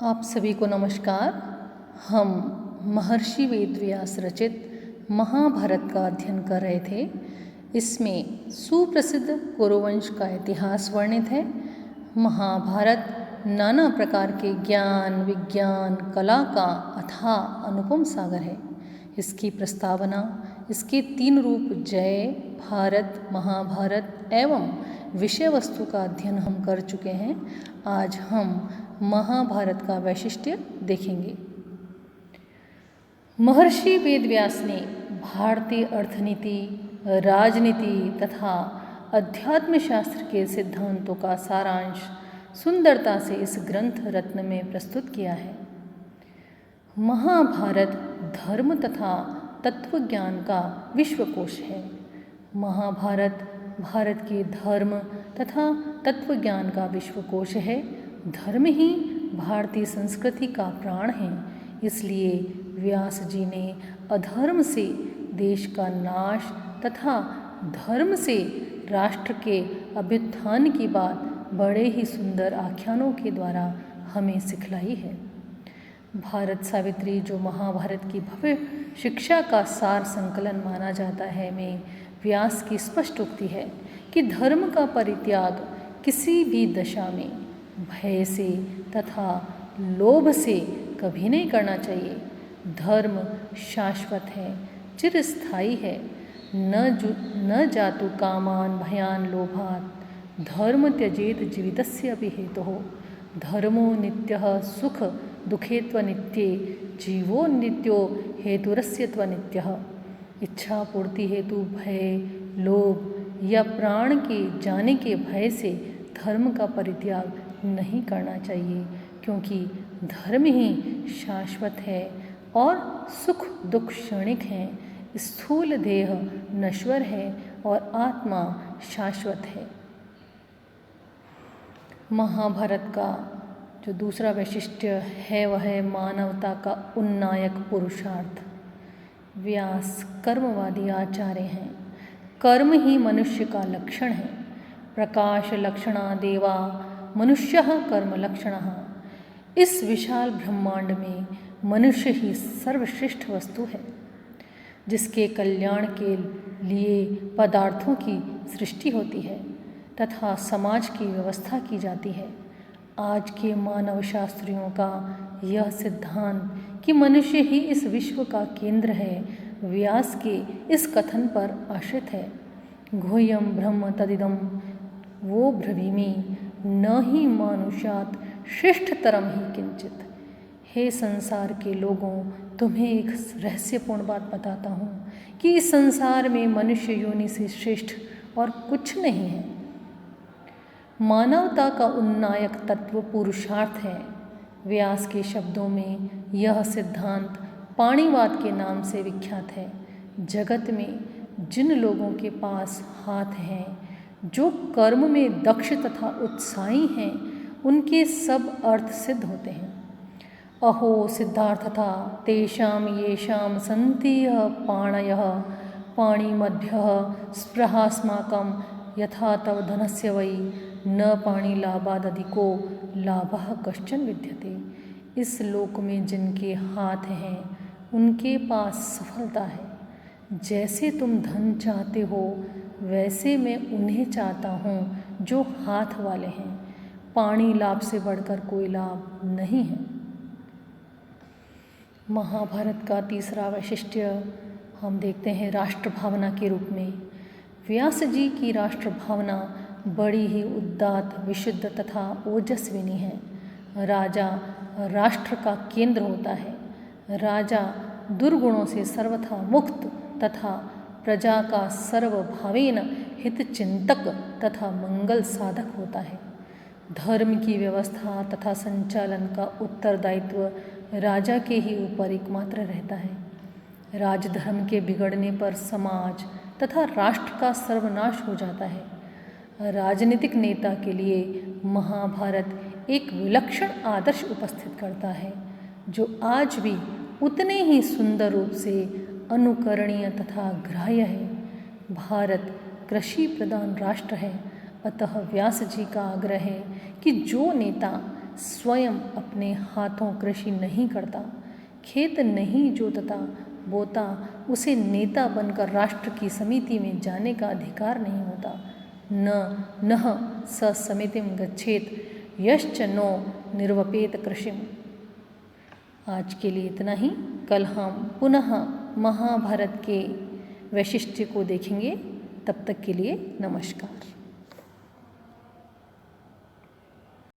आप सभी को नमस्कार। हम महर्षि वेदव्यास रचित महाभारत का अध्ययन कर रहे थे। इसमें सुप्रसिद्ध कुरुवंश का इतिहास वर्णित है। महाभारत नाना प्रकार के ज्ञान, विज्ञान, कला का अथाह अनुपम सागर है। इसकी प्रस्तावना, इसके 3 रूप जय, भारत, महाभारत एवं विषय वस्तु का अध्ययन हम कर चुके हैं। आज हम महाभारत का वैशिष्ट्य देखेंगे। महर्षि वेदव्यास ने भारतीय अर्थनीति, राजनीति तथा अध्यात्म शास्त्र के सिद्धांतों का सारांश सुंदरता से इस ग्रंथ रत्न में प्रस्तुत किया है। महाभारत धर्म तथा तत्व ज्ञान का विश्वकोश है। महाभारत भारत के धर्म तथा तत्व ज्ञान का विश्वकोश है। धर्म ही भारतीय संस्कृति का प्राण है। इसलिए व्यास जी ने अधर्म से देश का नाश तथा धर्म से राष्ट्र के अभ्युत्थान की बात बड़े ही सुंदर आख्यानों के द्वारा हमें सिखलाई है। भारत सावित्री, जो महाभारत की भव्य शिक्षा का सार संकलन माना जाता है, में व्यास की स्पष्ट उक्ति है कि धर्म का परित्याग किसी भी दशा में भय से तथा लोभ से कभी नहीं करना चाहिए। धर्म शाश्वत है, चिरस्थायी है। न जातु कामान भयान लोभात् धर्म त्यजेत जीवितस्य अपि हेतुः। धर्मो नित्यः सुख दुखे त्वनित्ये जीवो नित्यो हेतुरस्य त्वनित्यः। इच्छा पूर्ति हेतु भय, लोभ या प्राण के जाने के भय से धर्म का परित्याग नहीं करना चाहिए, क्योंकि धर्म ही शाश्वत है और सुख दुख क्षणिक हैं। स्थूल देह नश्वर है और आत्मा शाश्वत है। महाभारत का जो दूसरा वैशिष्ट्य है वह है मानवता का उन्नायक पुरुषार्थ। व्यास कर्मवादी आचार्य हैं। कर्म ही मनुष्य का लक्षण है। प्रकाश लक्षणा देवा मनुष्यः कर्म लक्षणः। इस विशाल ब्रह्मांड में मनुष्य ही सर्वश्रेष्ठ वस्तु है, जिसके कल्याण के लिए पदार्थों की सृष्टि होती है तथा समाज की व्यवस्था की जाती है। आज के मानव शास्त्रियों का यह सिद्धांत कि मनुष्य ही इस विश्व का केंद्र है, व्यास के इस कथन पर आश्रित है। गुह्यम ब्रह्म तदिदम वो ब्रवीमि न ही मानुषात् श्रेष्ठतरम ही किंचित। हे संसार के लोगों, तुम्हें एक रहस्यपूर्ण बात बताता हूँ कि इस संसार में मनुष्य योनि से श्रेष्ठ और कुछ नहीं है। मानवता का उन्नायक तत्व पुरुषार्थ है। व्यास के शब्दों में यह सिद्धांत पाणिवाद के नाम से विख्यात है। जगत में जिन लोगों के पास हाथ हैं, जो कर्म में दक्ष तथा उत्साही हैं, उनके सब अर्थ सिद्ध होते हैं। अहो सिद्धार्थता तेषां येषां सन्ति पाणयः पाणिमध्यः स्पृहास्माकं यथा तव धनस्य वै न पाणिलाभादधिको लाभः कश्चन विद्यते। इस लोक में जिनके हाथ हैं, उनके पास सफलता है। जैसे तुम धन चाहते हो, वैसे मैं उन्हें चाहता हूँ जो हाथ वाले हैं। पाणी लाभ से बढ़कर कोई लाभ नहीं है। महाभारत का तीसरा वैशिष्ट्य हम देखते हैं राष्ट्र भावना के रूप में। व्यास जी की राष्ट्र भावना बड़ी ही उदात्त, विशुद्ध तथा ओजस्विनी है। राजा राष्ट्र का केंद्र होता है। राजा दुर्गुणों से सर्वथा मुक्त तथा प्रजा का सर्वभावेन हितचिंतक तथा मंगल साधक होता है। धर्म की व्यवस्था तथा संचालन का उत्तरदायित्व राजा के ही ऊपर एकमात्र रहता है। राजधर्म के बिगड़ने पर समाज तथा राष्ट्र का सर्वनाश हो जाता है। राजनीतिक नेता के लिए महाभारत एक विलक्षण आदर्श उपस्थित करता है, जो आज भी उतने ही सुंदर रूप से अनुकरणीय तथा ग्राह्य है। भारत कृषि प्रधान राष्ट्र है, अतः व्यास जी का आग्रह है कि जो नेता स्वयं अपने हाथों कृषि नहीं करता, खेत नहीं जोतता बोता, उसे नेता बनकर राष्ट्र की समिति में जाने का अधिकार नहीं होता। न नह स समितिं गच्छेत यश्च नो निर्वपेत कृषिम। आज के लिए इतना ही। कल हम पुनः महाभारत के वैशिष्ट्य को देखेंगे। तब तक के लिए नमस्कार।